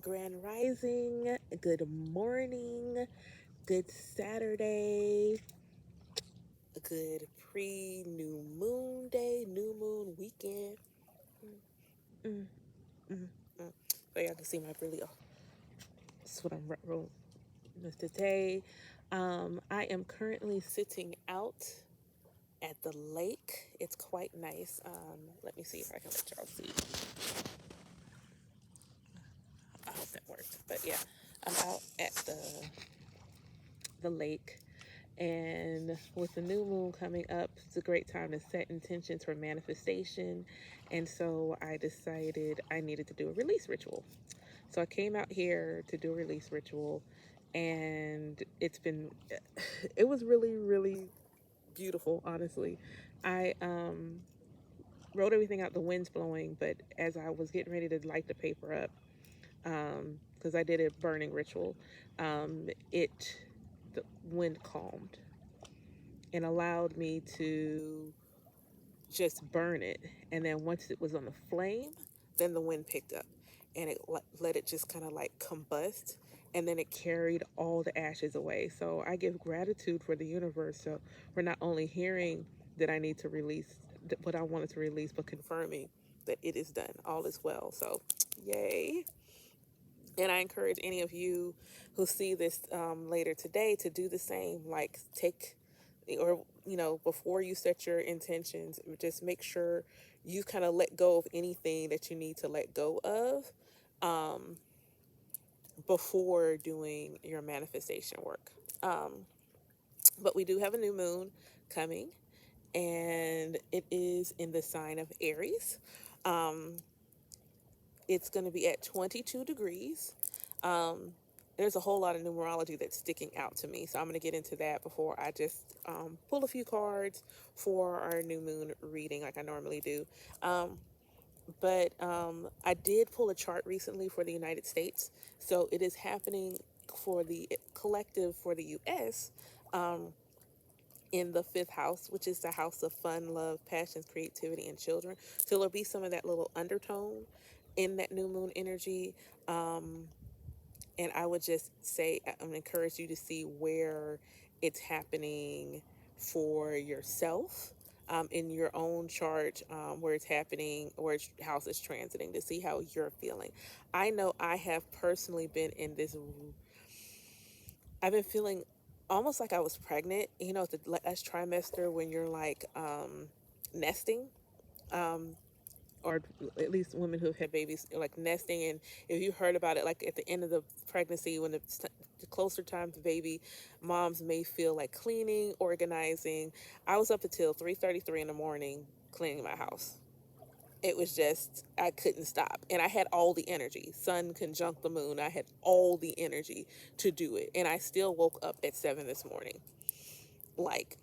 Grand Rising, good morning, good Saturday, good pre-new moon day, new moon weekend. Mm, mm, mm. So y'all can see my really, that's what I'm rolling with today. I am currently sitting out at the lake. It's quite nice. Let me see if I can let y'all see. I hope that worked. But yeah, I'm out at the lake. And with the new moon coming up, it's a great time to set intentions for manifestation. And so I decided I needed to do a release ritual. So I came out here to do a release ritual, and it was really, really beautiful, honestly. I wrote everything out, the wind's blowing, but as I was getting ready to light the paper up, because I did a burning ritual, the wind calmed and allowed me to just burn it. And then once it was on the flame, then the wind picked up and it let it just kind of like combust. And then it carried all the ashes away. So I give gratitude for the universe. So we're not only hearing that I need to release what I wanted to release, but confirming that it is done. All is well. So, yay. And I encourage any of you who see this later today to do the same. Like, take, or, before you set your intentions, just make sure you kind of let go of anything that you need to let go of um, before doing your manifestation work. But we do have a new moon coming, and it is in the sign of Aries. Um, it's going to be at 22 degrees. Um, there's a whole lot of numerology that's sticking out to me, so I'm going to get into that before I just pull a few cards for our new moon reading like I normally do. But I did pull a chart recently for the United States, so it is happening for the collective for the US. In the fifth house, which is the house of fun, love, passions, creativity, and children. So there'll be some of that little undertone in that new moon energy. Um, and I would just say, I'm encourage you to see where it's happening for yourself. In your own chart, where it's happening, where its house is transiting, to see how you're feeling. I know I have personally been in this, I've been feeling almost like I was pregnant, the last trimester when you're like nesting. Um, or at least women who have had babies, like nesting. And if you heard about it, like at the end of the pregnancy, when the closer time to baby, moms may feel like cleaning, organizing. I was up until 3:33 in the morning cleaning my house. It was just, I couldn't stop. And I had all the energy. Sun conjunct the moon. I had all the energy to do it. And I still woke up at 7 this morning. Like,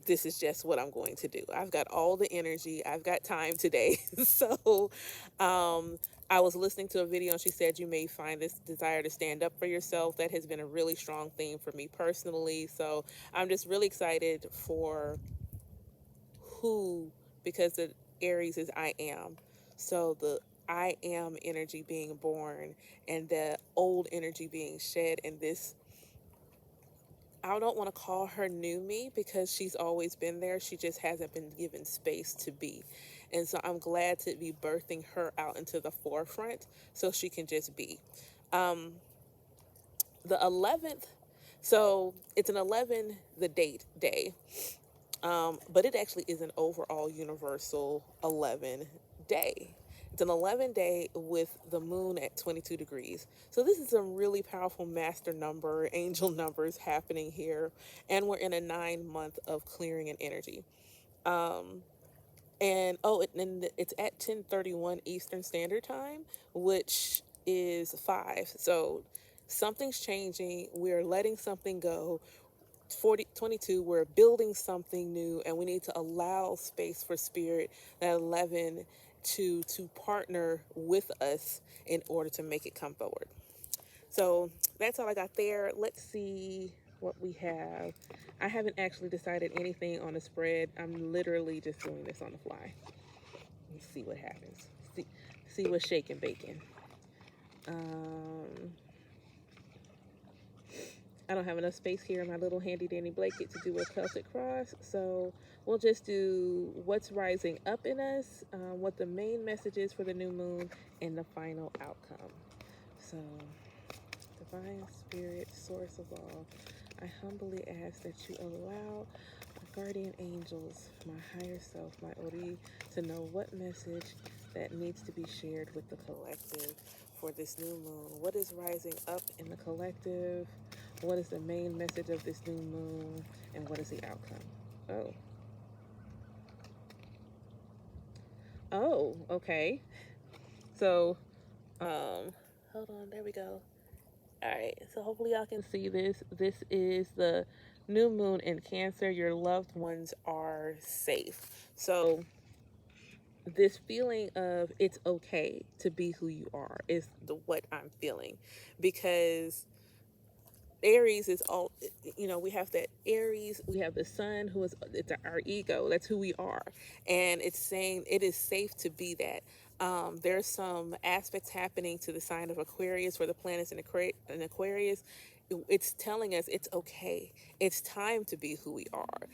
this is just what I'm going to do. I've got all the energy. I've got time today. So, I was listening to a video and she said you may find this desire to stand up for yourself. That has been a really strong theme for me personally. So I'm just really excited for who, because the Aries is I am. So the I am energy being born and the old energy being shed, and this, I don't want to call her new me because she's always been there. She just hasn't been given space to be. And so I'm glad to be birthing her out into the forefront so she can just be. Um, the 11th, so it's an 11, the date day. But it actually is an overall universal 11 day. It's an 11 day with the moon at 22 degrees. So this is some really powerful master number, angel numbers happening here. And we're in a 9 month of clearing and energy. Um, and it's at 10:31 Eastern Standard Time, which is 5. So something's changing. We're letting something go. 22, we're building something new, and we need to allow space for spirit, that 11, to partner with us in order to make it come forward. So that's all I got there. Let's see what we have. I haven't actually decided anything on the spread. I'm literally just doing this on the fly. Let's see what happens. See what's shaking bacon. I don't have enough space here in my little handy dandy blanket to do a Celtic cross, so we'll just do what's rising up in us, what the main message is for the new moon, and the final outcome. So, Divine Spirit, Source of all, I humbly ask that you allow my guardian angels, my higher self, my Ori, to know what message that needs to be shared with the collective for this new moon. What is rising up in the collective? What is the main message of this new moon? And what is the outcome? Oh. Oh, okay. So, hold on, there we go. All right, so hopefully y'all can see this. This is the new moon in Cancer. Your loved ones are safe. So, this feeling of it's okay to be who you are is what I'm feeling, because Aries is all, we have that Aries, we have the sun, who is, it's our ego, that's who we are. And it's saying it is safe to be that. There's some aspects happening to the sign of Aquarius, for the planets in Aquarius. It's telling us it's okay. It's time to be who we are.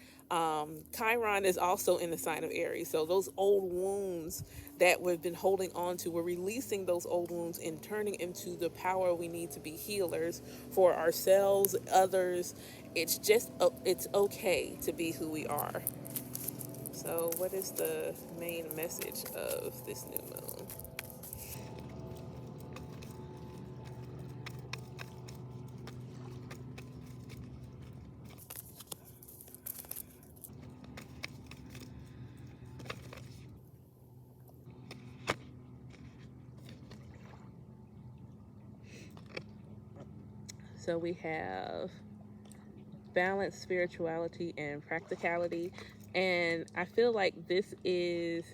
Chiron is also in the sign of Aries. So those old wounds that we've been holding on to, we're releasing those old wounds and turning into the power we need to be healers for ourselves, others. It's just, it's okay to be who we are. So what is the main message of this new moon? So we have balance, spirituality, and practicality. And I feel like this is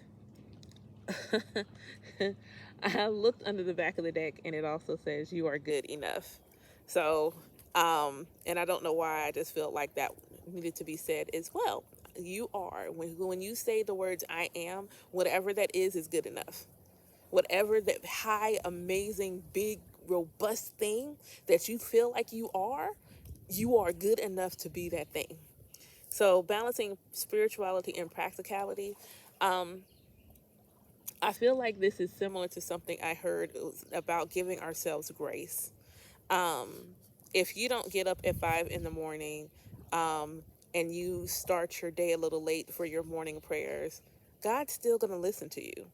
I looked under the back of the deck and it also says you are good enough. So, and I don't know why, I just felt like that needed to be said as well. You are, when you say the words I am, whatever that is good enough. Whatever that high, amazing, big, robust thing that you feel like you are good enough to be that thing. So balancing spirituality and practicality. I feel like this is similar to something I heard about giving ourselves grace. Um, if you don't get up at 5 in the morning, and you start your day a little late for your morning prayers, God's still going to listen to you.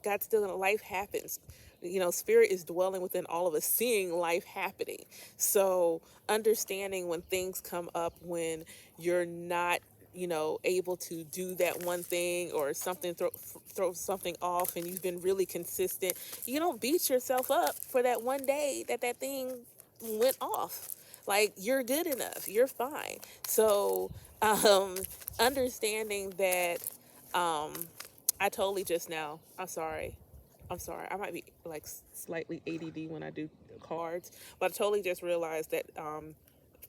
God's still going to, life happens. Spirit is dwelling within all of us, seeing life happening. So understanding when things come up, when you're not, able to do that one thing, or something throw something off, and you've been really consistent, you don't beat yourself up for that one day that thing went off. Like, you're good enough, you're fine. So understanding that, um, I totally just now. I'm sorry. I'm sorry. I might be like slightly ADD when I do cards, but I totally just realized that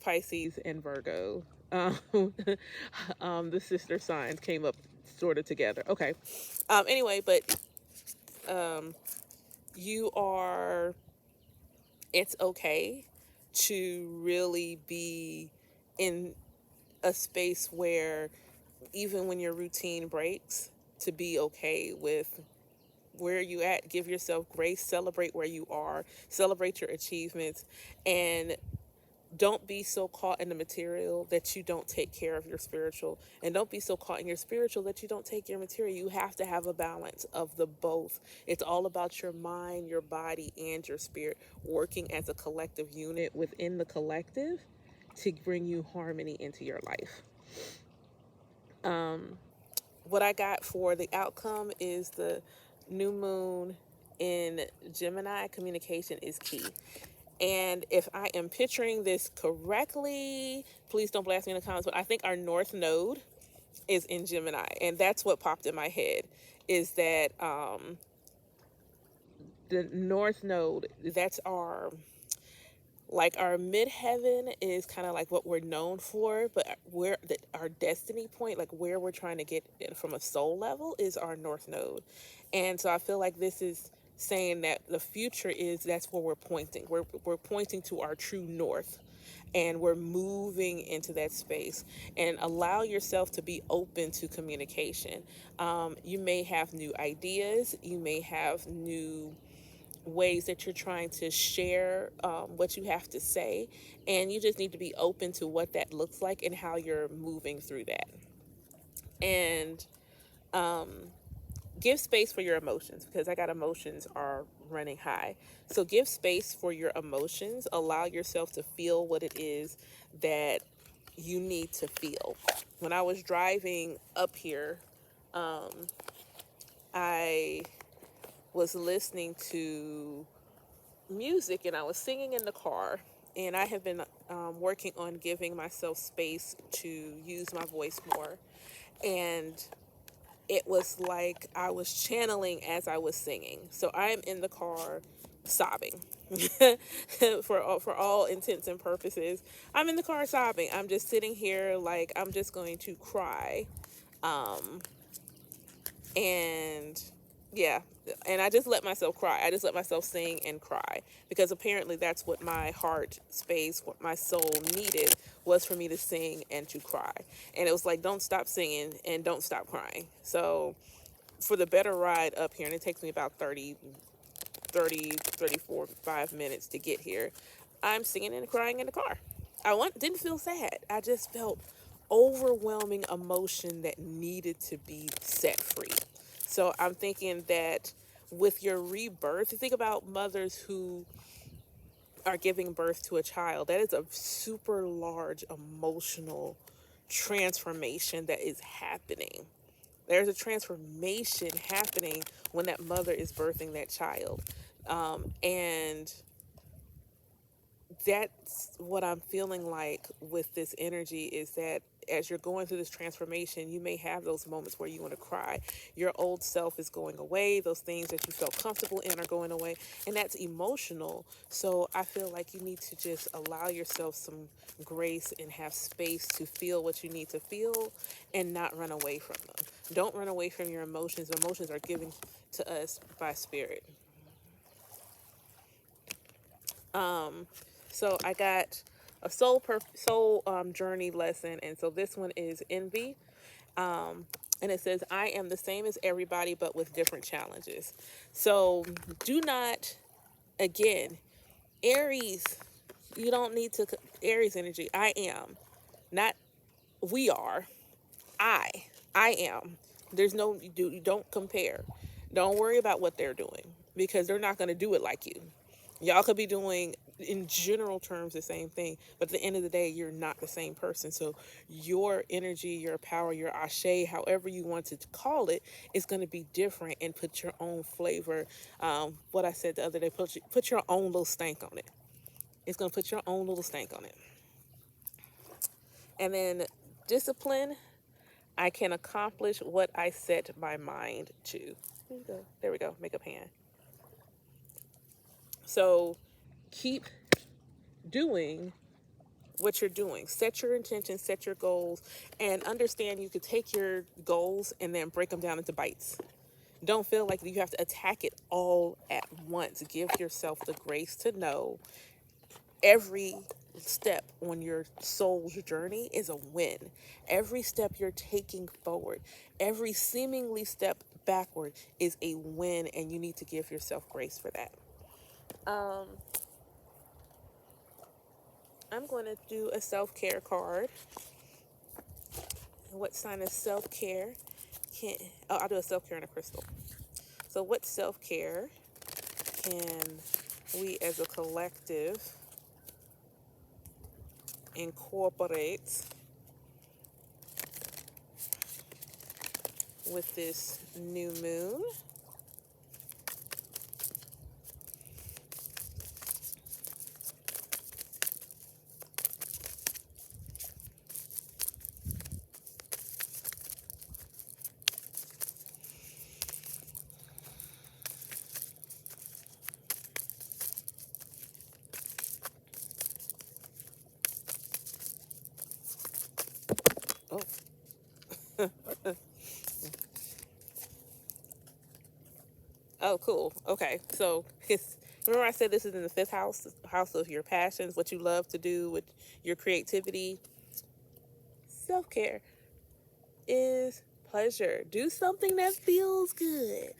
Pisces and Virgo, um, the sister signs came up sort of together. Okay. Anyway, but um, you are. It's okay to really be in a space where, even when your routine breaks, to be okay with where you at. Give yourself grace, celebrate where you are, celebrate your achievements, and don't be so caught in the material that you don't take care of your spiritual, and don't be so caught in your spiritual that you don't take your material. You have to have a balance of the both. It's all about your mind, your body, and your spirit working as a collective unit within the collective to bring you harmony into your life. What I got for the outcome is the new moon in Gemini. Communication is key. And if I am picturing this correctly, please don't blast me in the comments, but I think our north node is in Gemini. And that's what popped in my head, is that the north node, that's our midheaven is kind of like what we're known for, but our destiny point, like where we're trying to get from a soul level, is our north node. And so I feel like this is saying that the future is, that's where we're pointing. We're pointing to our true north. and we're moving into that space. And allow yourself to be open to communication. You may have new ideas, you may have new ways that you're trying to share what you have to say, and you just need to be open to what that looks like and how you're moving through that. And give space for your emotions, because I got emotions are running high. So give space for your emotions. Allow yourself to feel what it is that you need to feel. When I was driving up here, I was listening to music and I was singing in the car. And I have been working on giving myself space to use my voice more. And it was like I was channeling as I was singing. So I am in the car sobbing. For all intents and purposes, I'm in the car sobbing. I'm just sitting here like I'm just going to cry. And yeah, and I just let myself cry. I just let myself sing and cry, because apparently that's what my heart space, what my soul needed, was for me to sing and to cry. And it was like, don't stop singing and don't stop crying. So for the better ride up here, and it takes me about 5 minutes to get here, I'm singing and crying in the car. Didn't feel sad. I just felt overwhelming emotion that needed to be set free. So I'm thinking that with your rebirth, think about mothers who are giving birth to a child. That is a super large emotional transformation that is happening. There's a transformation happening when that mother is birthing that child. And that's what I'm feeling like with this energy, is that as you're going through this transformation, you may have those moments where you want to cry. Your old self is going away. Those things that you felt comfortable in are going away. And that's emotional. So I feel like you need to just allow yourself some grace and have space to feel what you need to feel and not run away from them. Don't run away from your emotions. Emotions are given to us by spirit. So I got a soul journey lesson, and so this one is envy. And it says, I am the same as everybody, but with different challenges. So do not, again, Aries, you don't need to, Aries energy, I am, not we are, I, I am. There's no, you don't compare. Don't worry about what they're doing, because they're not going to do it like you. Y'all could be doing, in general terms, the same thing, but at the end of the day, you're not the same person. So your energy, your power, your ashe, however you want to call it, is going to be different, and put your own flavor. What I said the other day, put your own little stank on it. It's going to put your own little stank on it. And then discipline. I can accomplish what I set my mind to. There we go. Makeup hand. So keep doing what you're doing. Set your intentions, set your goals, and understand you could take your goals and then break them down into bites. Don't feel like you have to attack it all at once. Give yourself the grace to know every step on your soul's journey is a win. Every step you're taking forward, every seemingly step backward is a win, and you need to give yourself grace for that. I'm going to do a self-care card. What sign of self-care I'll do a self-care and a crystal. So what self-care can we as a collective incorporate with this new moon? Oh, Oh, cool. Okay. So, remember I said this is in the fifth house, house of your passions, what you love to do with your creativity. Self care is pleasure. Do something that feels good.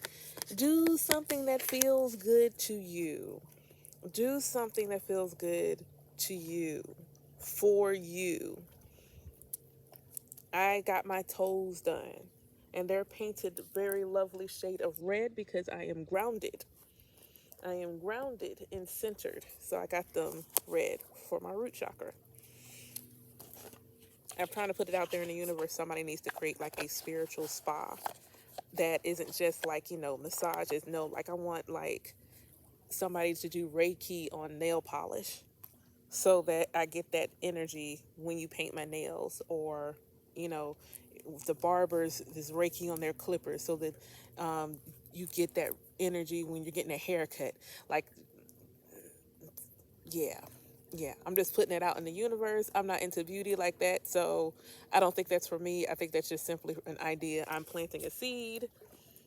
Do something that feels good to you. Do something that feels good to you, for you. I got my toes done, and they're painted very lovely shade of red because I am grounded. I am grounded and centered, so I got them red for my root chakra. I'm trying to put it out there in the universe. Somebody needs to create like a spiritual spa that isn't just like, massages. No, like I want like somebody to do Reiki on nail polish so that I get that energy when you paint my nails, or, you know, the barbers is Reiki on their clippers so that you get that energy when you're getting a haircut. Like, yeah. Yeah, I'm just putting it out in the universe. I'm not into beauty like that, so I don't think that's for me. I think that's just simply an idea. I'm planting a seed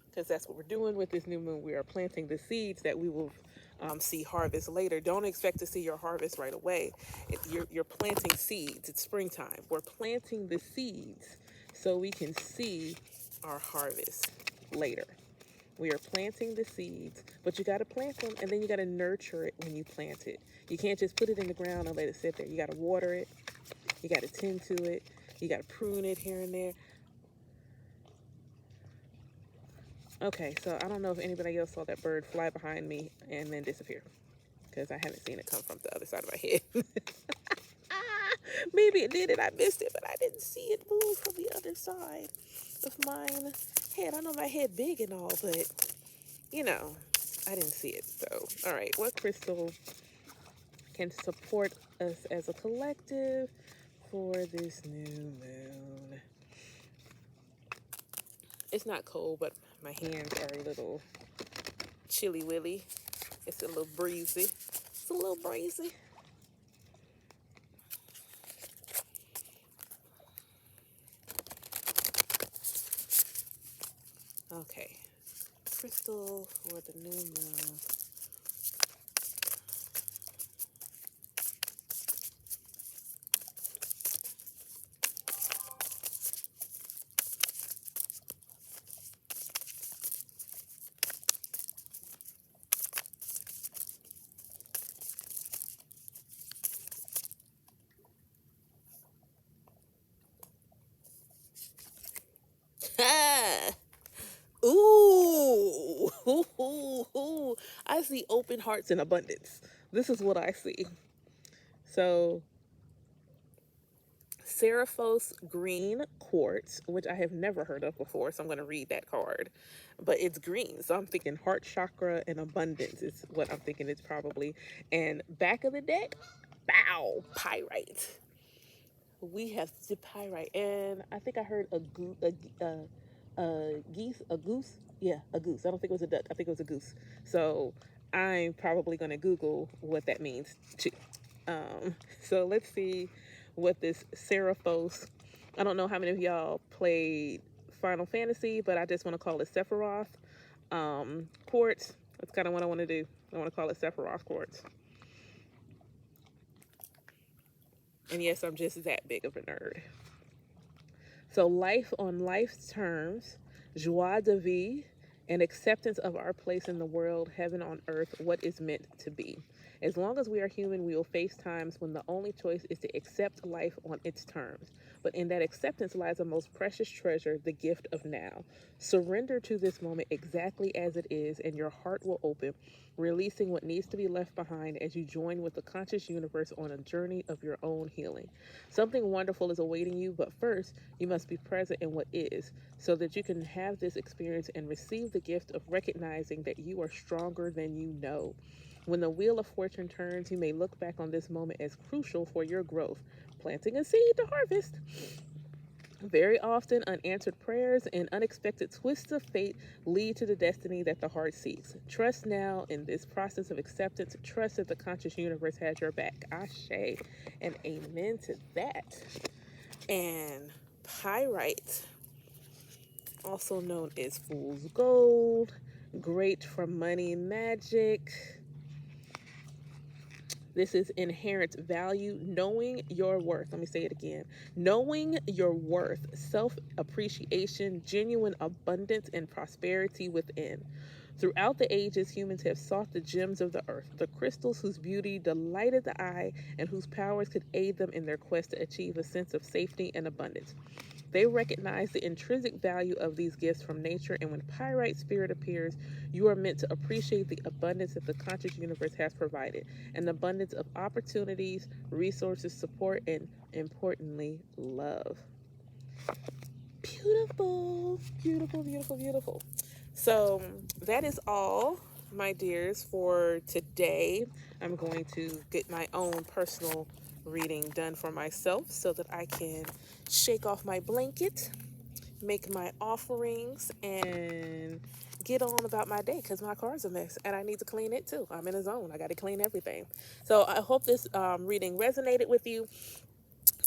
because that's what we're doing with this new moon. We are planting the seeds that we will see harvest later. Don't expect to see your harvest right away. You're planting seeds. It's springtime. We're planting the seeds so we can see our harvest later. We are planting the seeds, but you got to plant them and then you got to nurture it when you plant it. You can't just put it in the ground and let it sit there. You got to water it. You got to tend to it. You got to prune it here and there. Okay, so I don't know if anybody else saw that bird fly behind me and then disappear because I haven't seen it come from the other side of my head. Maybe it did and I missed it, but I didn't see it move from the other side of mine head. I know my head big and all, but you know, I didn't see it. So, all right, what crystal can support us as a collective for this new moon? It's not cold, but my hands are a little chilly willy. It's a little breezy. It's a little breezy. Okay. Crystal for the new moon. Ooh. Ooh. I see open hearts and abundance. This is what I see. So, Seraphos green quartz, which I have never heard of before, so I'm going to read that card. But it's green, so I'm thinking heart chakra and abundance is what I'm thinking it's probably. And back of the deck, bow, pyrite. We have the pyrite, and I think I heard a geese, a goose. Yeah, a goose. I don't think it was a duck. I think it was a goose. So I'm probably going to Google what that means too. So let's see what this Seraphos. I don't know how many of y'all played Final Fantasy, but I just want to call it Sephiroth quartz. That's kind of what I want to do. I want to call it Sephiroth quartz. And yes, I'm just that big of a nerd. So life on life's terms, joie de vie, and acceptance of our place in the world, heaven on earth, what is meant to be. As long as we are human, we will face times when the only choice is to accept life on its terms. But in that acceptance lies a most precious treasure, the gift of now. Surrender to this moment exactly as it is, and your heart will open, releasing what needs to be left behind as you join with the conscious universe on a journey of your own healing. Something wonderful is awaiting you, but first, you must be present in what is, so that you can have this experience and receive the gift of recognizing that you are stronger than you know. When the wheel of fortune turns, you may look back on this moment as crucial for your growth, planting a seed to harvest. Very often, unanswered prayers and unexpected twists of fate lead to the destiny that the heart seeks. Trust now in this process of acceptance. Trust that the conscious universe has your back. Ashe and amen to that. And pyrite, also known as fool's gold, Great for money magic. This is inherent value, knowing your worth. Let me say it again. Knowing your worth, self appreciation, genuine abundance, and prosperity within. Throughout the ages, humans have sought the gems of the earth, the crystals whose beauty delighted the eye and whose powers could aid them in their quest to achieve a sense of safety and abundance. They recognize the intrinsic value of these gifts from nature, and when Pyrite Spirit appears, you are meant to appreciate the abundance that the conscious universe has provided, an abundance of opportunities, resources, support, and importantly, love. Beautiful, beautiful, beautiful, beautiful. So that is all, my dears, for today. I'm going to get my own personal reading done for myself so that I can shake off my blanket, make my offerings, and get on about my day because my car's a mess and I need to clean it too. I'm in a zone. I got to clean everything. So I hope this reading resonated with you.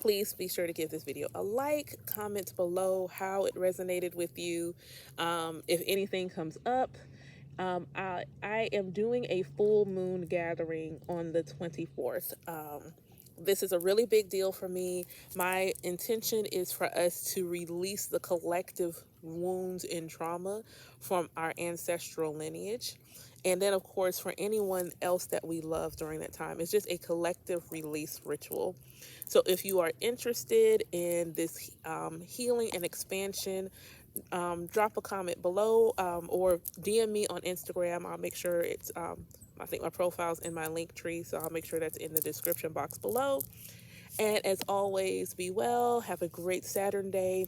Please be sure to give this video a like, comment below how it resonated with you. If anything comes up, I am doing a full moon gathering on the 24th. This is a really big deal for me. My intention is for us to release the collective wounds and trauma from our ancestral lineage. And then, of course, for anyone else that we love during that time, it's just a collective release ritual. So if you are interested in this healing and expansion, drop a comment below or DM me on Instagram. I'll make sure it's, I think my profile's in my link tree, so I'll make sure that's in the description box below. And as always, be well. Have a great Saturn day.